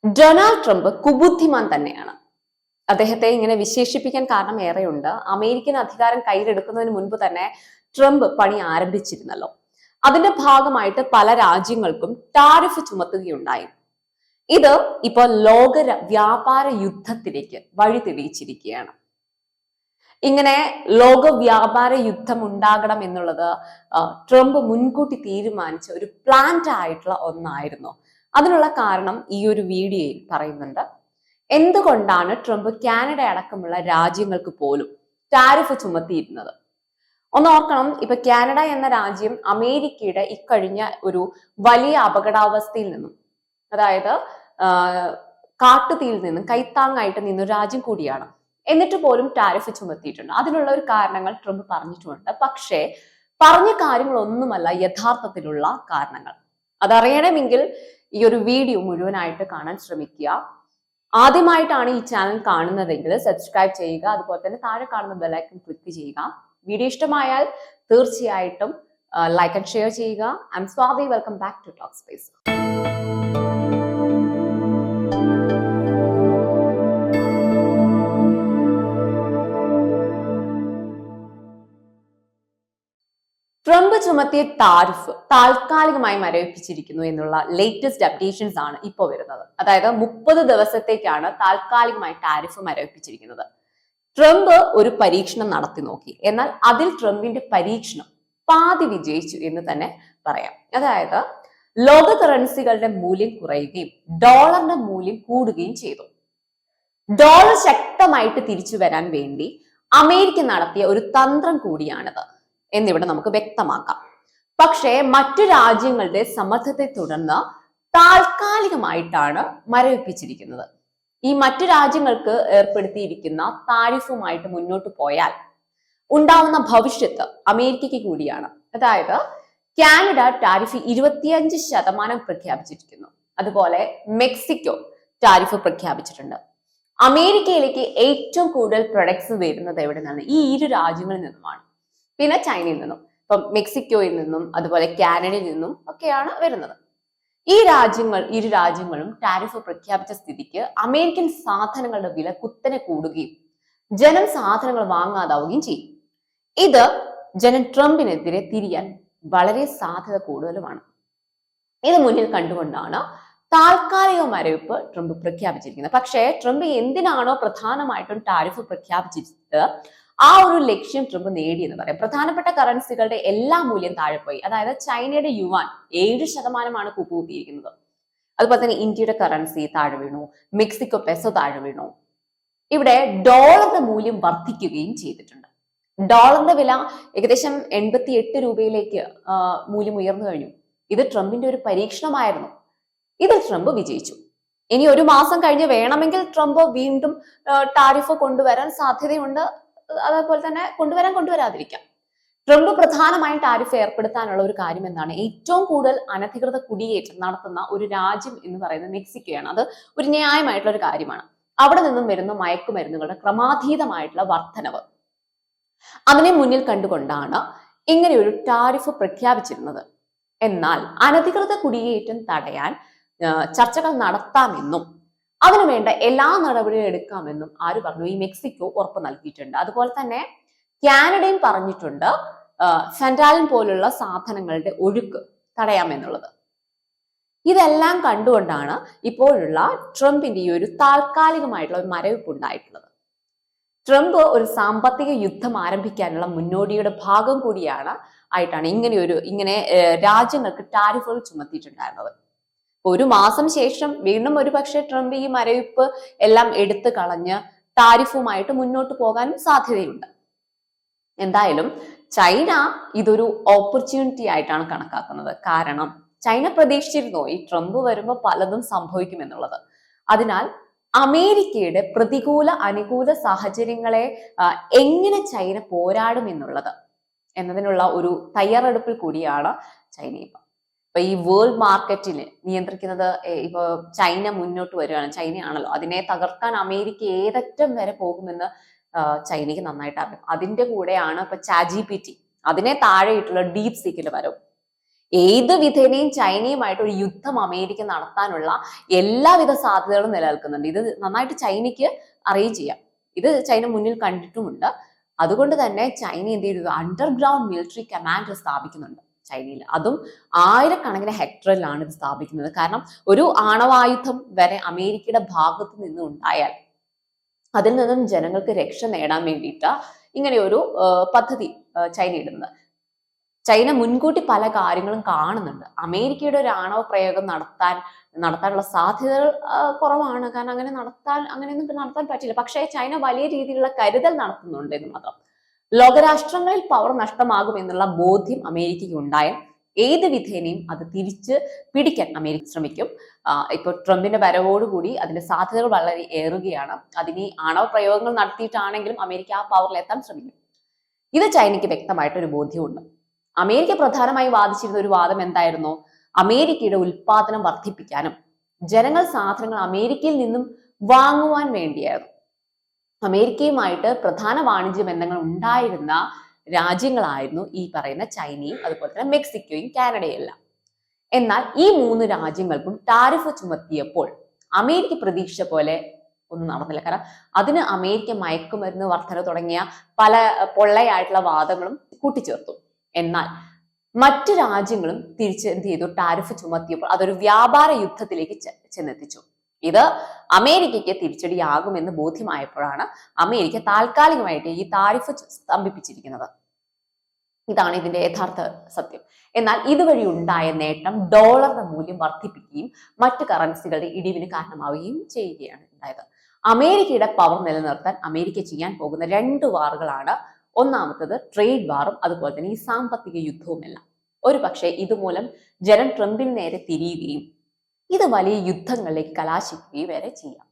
Donald Trump കുബുദ്ധിമാൻ തന്നെയാണ്. അദ്ദേഹത്തെ ഇങ്ങനെ വിശേഷിപ്പിക്കാൻ കാരണം ഏറെയുണ്ട്. അമേരിക്കൻ അധികാരം കയ്യിലെടുക്കുന്നതിന് മുൻപ് തന്നെ ട്രംപ് പണി ആരംഭിച്ചിരുന്നല്ലോ. അതിന്റെ ഭാഗമായിട്ട് പല രാജ്യങ്ങൾക്കും ടാരിഫ് ചുമത്തുകയുണ്ടായി. ഇത് ഇപ്പോൾ ലോക വ്യാപാര യുദ്ധത്തിലേക്ക് വഴി തെളിയിച്ചിരിക്കുകയാണ്. ഇങ്ങനെ ലോക വ്യാപാര യുദ്ധം ഉണ്ടാകണം എന്നുള്ളത് ട്രംപ് മുൻകൂട്ടി തീരുമാനിച്ച ഒരു പ്ലാൻഡ് ആയിട്ടുള്ള ഒന്നായിരുന്നു. അതിനുള്ള കാരണം ഈ ഒരു വീഡിയോയിൽ പറയുന്നുണ്ട്. എന്തുകൊണ്ടാണ് ട്രംപ് കാനഡ അടക്കമുള്ള രാജ്യങ്ങൾക്ക് പോലും ടാരിഫ് ചുമത്തിയിരുന്നത്? ഒന്ന് ഓർക്കണം, ഇപ്പൊ കാനഡ എന്ന രാജ്യം അമേരിക്കയുടെ ഇക്കഴിഞ്ഞ ഒരു വലിയ അപകടാവസ്ഥയിൽ നിന്നും, അതായത് കാട്ടുതീയിൽ നിന്നും കൈത്താങ്ങായിട്ട് നിന്നൊരു രാജ്യം കൂടിയാണ്. എന്നിട്ട് പോലും ടാരിഫ് ചുമത്തിയിട്ടുണ്ട്. അതിനുള്ള ഒരു കാരണങ്ങൾ ട്രംപ് പറഞ്ഞിട്ടുണ്ട്. പക്ഷേ പറഞ്ഞ കാര്യങ്ങളൊന്നുമല്ല യഥാർത്ഥത്തിലുള്ള കാരണങ്ങൾ. അതറിയണമെങ്കിൽ ഈ ഒരു വീഡിയോ മുഴുവനായിട്ട് കാണാൻ ശ്രമിക്കുക. ആദ്യമായിട്ടാണ് ഈ ചാനൽ കാണുന്നതെങ്കിൽ സബ്സ്ക്രൈബ് ചെയ്യുക. അതുപോലെ തന്നെ താഴെ കാണുന്ന ബെല്ലൈക്കൺ ക്ലിക്ക് ചെയ്യുക. വീഡിയോ ഇഷ്ടമായാൽ തീർച്ചയായിട്ടും ലൈക്ക് ആൻഡ് ഷെയർ ചെയ്യുക. I'm Swathi. Welcome back to talk space. Trump ചുമത്തിയ ടാരിഫ് താൽക്കാലികമായി മരവിപ്പിച്ചിരിക്കുന്നു എന്നുള്ള ലേറ്റസ്റ്റ് അപ്ഡേഷൻസ് ആണ് ഇപ്പോൾ വരുന്നത്. അതായത് 30 ദിവസത്തേക്കാണ് താൽക്കാലികമായി ടാരിഫ് മരവിപ്പിച്ചിരിക്കുന്നത്. ട്രംപ് ഒരു പരീക്ഷണം നടത്തി നോക്കി. എന്നാൽ അതിൽ ട്രംപിന്റെ പരീക്ഷണം പാതി വിജയിച്ചു എന്ന് തന്നെ പറയാം. അതായത് ലോക കറൻസികളുടെ മൂല്യം കുറയുകയും ഡോളറിന്റെ മൂല്യം കൂടുകയും ചെയ്തു. ഡോളർ ശക്തമായിട്ട് തിരിച്ചു വരാൻ വേണ്ടി അമേരിക്ക നടത്തിയ ഒരു തന്ത്രം കൂടിയാണിത് എന്നിവിടെ നമുക്ക് വ്യക്തമാക്കാം. പക്ഷേ മറ്റു രാജ്യങ്ങളുടെ സമ്മർദ്ദത്തെ തുടർന്ന് താൽക്കാലികമായിട്ടാണ് മരവിപ്പിച്ചിരിക്കുന്നത്. ഈ മറ്റു രാജ്യങ്ങൾക്ക് ഏർപ്പെടുത്തിയിരിക്കുന്ന താരിഫുമായിട്ട് മുന്നോട്ട് പോയാൽ ഉണ്ടാവുന്ന ഭവിഷ്യത്ത് അമേരിക്കയ്ക്ക് കൂടിയാണ്. അതായത് കാനഡ ടാരിഫ് 25% പ്രഖ്യാപിച്ചിരിക്കുന്നു. അതുപോലെ മെക്സിക്കോ ടാരിഫ് പ്രഖ്യാപിച്ചിട്ടുണ്ട്. അമേരിക്കയിലേക്ക് ഏറ്റവും കൂടുതൽ പ്രൊഡക്ട്സ് വരുന്നത് എവിടെ നിന്നാണ്? ഈ ഇരു രാജ്യങ്ങളിൽ നിന്നുമാണ്. പിന്നെ ചൈനയിൽ നിന്നും, ഇപ്പം മെക്സിക്കോയിൽ നിന്നും അതുപോലെ കാനഡയിൽ നിന്നും ഒക്കെയാണ് വരുന്നത്. ഇരു രാജ്യങ്ങളും ടാരിഫ് പ്രഖ്യാപിച്ച സ്ഥിതിക്ക് അമേരിക്കൻ സാധനങ്ങളുടെ വില കുത്തനെ കൂടുകയും ജനം സാധനങ്ങൾ വാങ്ങാതാവുകയും ചെയ്യും. ഇത് ജനം ട്രംപിനെതിരെ തിരിയാൻ വളരെ സാധ്യത കൂടുതലുമാണ്. ഇത് മുന്നിൽ കണ്ടുകൊണ്ടാണ് താൽക്കാലിക മരവിപ്പ് ട്രംപ് പ്രഖ്യാപിച്ചിരിക്കുന്നത്. പക്ഷേ ട്രംപ് എന്തിനാണോ പ്രധാനമായിട്ടും ടാരിഫ് പ്രഖ്യാപിച്ചിട്ട് ആ ഒരു ലക്ഷ്യം ട്രംപ് നേടിയെന്ന് പറയാം. പ്രധാനപ്പെട്ട കറൻസികളുടെ എല്ലാ മൂല്യം താഴെ പോയി. അതായത് ചൈനയുടെ യുവാൻ 7% കൂട്ടിയിരിക്കുന്നത്. അതുപോലെ തന്നെ ഇന്ത്യയുടെ കറൻസി താഴെ വീണു, മെക്സിക്കോ പെസോ താഴെ വീണു. ഇവിടെ ഡോളറിന്റെ മൂല്യം വർദ്ധിക്കുകയും ചെയ്തിട്ടുണ്ട്. ഡോളറിന്റെ വില ഏകദേശം 88 രൂപയിലേക്ക് മൂല്യം ഉയർന്നു കഴിഞ്ഞു. ഇത് ട്രംപിന്റെ ഒരു പരീക്ഷണമായിരുന്നു. ഇതിൽ ട്രംപ് വിജയിച്ചു. ഇനി ഒരു മാസം കഴിഞ്ഞ് വേണമെങ്കിൽ ട്രംപ് വീണ്ടും ടാരിഫ് കൊണ്ടുവരാൻ സാധ്യതയുണ്ട്. അതേപോലെ തന്നെ കൊണ്ടുവരാതിരിക്കാം. ട്രംപ് പ്രധാനമായും ടാരിഫ് ഏർപ്പെടുത്താനുള്ള ഒരു കാര്യം എന്താണ്? ഏറ്റവും കൂടുതൽ അനധികൃത കുടിയേറ്റം നടത്തുന്ന ഒരു രാജ്യം എന്ന് പറയുന്നത് മെക്സിക്കോയാണ്. അത് ഒരു ന്യായമായിട്ടുള്ള ഒരു കാര്യമാണ്. അവിടെ നിന്നും വരുന്ന മയക്കുമരുന്നുകളുടെ ക്രമാതീതമായിട്ടുള്ള വർധനവ്, അതിനെ മുന്നിൽ കണ്ടുകൊണ്ടാണ് ഇങ്ങനെ ഒരു ടാരിഫ് പ്രഖ്യാപിച്ചിരുന്നത്. എന്നാൽ അനധികൃത കുടിയേറ്റം തടയാൻ ചർച്ചകൾ നടത്താമെന്നും അതിനുവേണ്ട എല്ലാ നടപടികളും എടുക്കാമെന്നും ആര് പറഞ്ഞു? ഈ മെക്സിക്കോ ഉറപ്പ് നൽകിയിട്ടുണ്ട്. അതുപോലെ തന്നെ കാനഡയും പറഞ്ഞിട്ടുണ്ട് ഫെന്റാലിൻ പോലുള്ള സാധനങ്ങളുടെ ഒഴുക്ക് തടയാമെന്നുള്ളത്. ഇതെല്ലാം കണ്ടുകൊണ്ടാണ് ഇപ്പോഴുള്ള ട്രംപിന്റെ ഈ ഒരു താൽക്കാലികമായിട്ടുള്ള ഒരു മരവിപ്പ് ഉണ്ടായിട്ടുള്ളത്. ട്രംപ് ഒരു സാമ്പത്തിക യുദ്ധം ആരംഭിക്കാനുള്ള മുന്നോടിയുടെ ഭാഗം കൂടിയാണ് ആയിട്ടാണ് ഇങ്ങനെ രാജ്യങ്ങൾക്ക് ടാരിഫുകൾ ചുമത്തിയിട്ടുണ്ടായിരുന്നത്. ഒരു മാസം ശേഷം വീണ്ടും ഒരു പക്ഷേ ട്രംപ് ഈ മരവിപ്പ് എല്ലാം എടുത്തു കളഞ്ഞ് ടാരിഫുമായിട്ട് മുന്നോട്ട് പോകാനും സാധ്യതയുണ്ട്. എന്തായാലും ചൈന ഇതൊരു ഓപ്പർച്യൂണിറ്റി ആയിട്ടാണ് കണക്കാക്കുന്നത്. കാരണം ചൈന പ്രതീക്ഷിച്ചിരുന്നു ഈ ട്രംപ് വരുമ്പോൾ പലതും സംഭവിക്കുമെന്നുള്ളത്. അതിനാൽ അമേരിക്കയുടെ പ്രതികൂല അനുകൂല സാഹചര്യങ്ങളെ എങ്ങനെ ചൈന പോരാടും എന്നതിനുള്ള ഒരു തയ്യാറെടുപ്പിൽ കൂടിയാണ് ചൈന. ഇപ്പൊ ഈ വേൾഡ് മാർക്കറ്റിൽ നിയന്ത്രിക്കുന്നത് ഇപ്പൊ ചൈന മുന്നോട്ട് വരികയാണ്. ചൈനയാണല്ലോ. അതിനെ തകർക്കാൻ അമേരിക്ക ഏതറ്റം വരെ പോകുമെന്ന് ചൈനയ്ക്ക് നന്നായിട്ട് അറിയാം. അതിന്റെ കൂടെയാണ് ഇപ്പൊ ChatGPT, അതിനെ താഴെയിട്ടുള്ള ഡീപ് സീക്കിന്റെ വരവും. ഏത് വിധേനയും ചൈനയുമായിട്ട് ഒരു യുദ്ധം അമേരിക്ക നടത്താനുള്ള എല്ലാവിധ സാധ്യതകളും നിലനിൽക്കുന്നുണ്ട്. ഇത് നന്നായിട്ട് ചൈനയ്ക്ക് അറിയുകയും ചെയ്യാം. ഇത് ചൈന മുന്നിൽ കണ്ടിട്ടുമുണ്ട്. അതുകൊണ്ട് തന്നെ ചൈന എന്ത് ചെയ്തു, അണ്ടർഗ്രൗണ്ട് മിലിറ്ററി കമാൻഡ് സ്ഥാപിക്കുന്നുണ്ട് ചൈനയിൽ. അതും ആയിരക്കണക്കിന് ഹെക്ടറിലാണ് ഇത് സ്ഥാപിക്കുന്നത്. കാരണം ഒരു ആണവായുധം വരെ അമേരിക്കയുടെ ഭാഗത്ത് നിന്ന് ഉണ്ടായാൽ അതിൽ നിന്നും ജനങ്ങൾക്ക് രക്ഷ നേടാൻ വേണ്ടിയിട്ട് ഇങ്ങനെ ഒരു പദ്ധതി ചൈന ഇടുന്നത്. ചൈന മുൻകൂട്ടി പല കാര്യങ്ങളും കാണുന്നുണ്ട്. അമേരിക്കയുടെ ഒരു ആണവ പ്രയോഗം നടത്താനുള്ള സാധ്യതകൾ കുറവാണ്. കാരണം അങ്ങനെയൊന്നും നടത്താൻ പറ്റില്ല. പക്ഷേ ചൈന വലിയ രീതിയിലുള്ള കരുതൽ നടത്തുന്നുണ്ട് എന്ന് മാത്രം. ലോകരാഷ്ട്രങ്ങളിൽ പവർ നഷ്ടമാകുമെന്നുള്ള ബോധ്യം അമേരിക്കയ്ക്ക് ഉണ്ടായാൽ ഏത് വിധേനയും അത് തിരിച്ച് പിടിക്കാൻ അമേരിക്ക ശ്രമിക്കും. ഇപ്പോൾ ട്രംപിന്റെ വരവോടുകൂടി അതിന്റെ സാധ്യതകൾ വളരെ ഏറുകയാണ്. അതിന് ആണവ പ്രയോഗങ്ങൾ നടത്തിയിട്ടാണെങ്കിലും അമേരിക്ക ആ പവറിൽ എത്താൻ ശ്രമിക്കും. ഇത് ചൈനയ്ക്ക് വ്യക്തമായിട്ടൊരു ബോധ്യമുണ്ട്. അമേരിക്ക പ്രധാനമായി വാദിച്ചിരുന്ന ഒരു വാദം എന്തായിരുന്നു? അമേരിക്കയുടെ ഉൽപാദനം വർദ്ധിപ്പിക്കാനും ജനങ്ങൾ സാധനങ്ങൾ അമേരിക്കയിൽ നിന്നും വാങ്ങുവാൻ വേണ്ടിയായിരുന്നു. അമേരിക്കയുമായിട്ട് പ്രധാന വാണിജ്യ ബന്ധങ്ങൾ ഉണ്ടായിരുന്ന രാജ്യങ്ങളായിരുന്നു ഈ പറയുന്ന ചൈനയും അതുപോലെ തന്നെ മെക്സിക്കോയും കാനഡയും എല്ലാം. എന്നാൽ ഈ 3 രാജ്യങ്ങൾക്കും ടാരിഫ് ചുമത്തിയപ്പോൾ അമേരിക്ക പ്രതീക്ഷിച്ച പോലെ ഒന്നും നടന്നില്ല. കാരണം അതിന് അമേരിക്ക മയക്കുമരുന്ന് വർധന തുടങ്ങിയ പല പൊള്ളയായിട്ടുള്ള വാദങ്ങളും കൂട്ടിച്ചേർത്തു. എന്നാൽ മറ്റു രാജ്യങ്ങളും തിരിച്ച് എന്ത് ചെയ്തു, ടാരിഫ് ചുമത്തിയപ്പോൾ അതൊരു വ്യാപാര യുദ്ധത്തിലേക്ക് ചെന്നെത്തിച്ചു. ഇത് അമേരിക്കയ്ക്ക് തിരിച്ചടിയാകുമെന്ന് ബോധ്യമായപ്പോഴാണ് അമേരിക്ക താൽക്കാലികമായിട്ട് ഈ താരിഫ് സ്തംഭിപ്പിച്ചിരിക്കുന്നത്. ഇതാണ് ഇതിന്റെ യഥാർത്ഥ സത്യം. എന്നാൽ ഇതുവഴി ഉണ്ടായ നേട്ടം ഡോളറുടെ മൂല്യം വർദ്ധിപ്പിക്കുകയും മറ്റു കറൻസികളുടെ ഇടിവിന് കാരണമാവുകയും ചെയ്യുകയാണ് ഉണ്ടായത്. അമേരിക്കയുടെ പവർ നിലനിർത്താൻ അമേരിക്ക ചെയ്യാൻ പോകുന്ന 2 വാറുകളാണ്. ഒന്നാമത്തത് ട്രേഡ് വാറും അതുപോലെ തന്നെ ഈ സാമ്പത്തിക യുദ്ധവുമെല്ലാം. ഒരു പക്ഷേ ഇതുമൂലം ജനം ട്രംപിന് നേരെ തിരിയുകയും ഇത് വലിയ യുദ്ധങ്ങളിലേക്ക് കലാശിക്കുകയും വരെ ചെയ്യാം.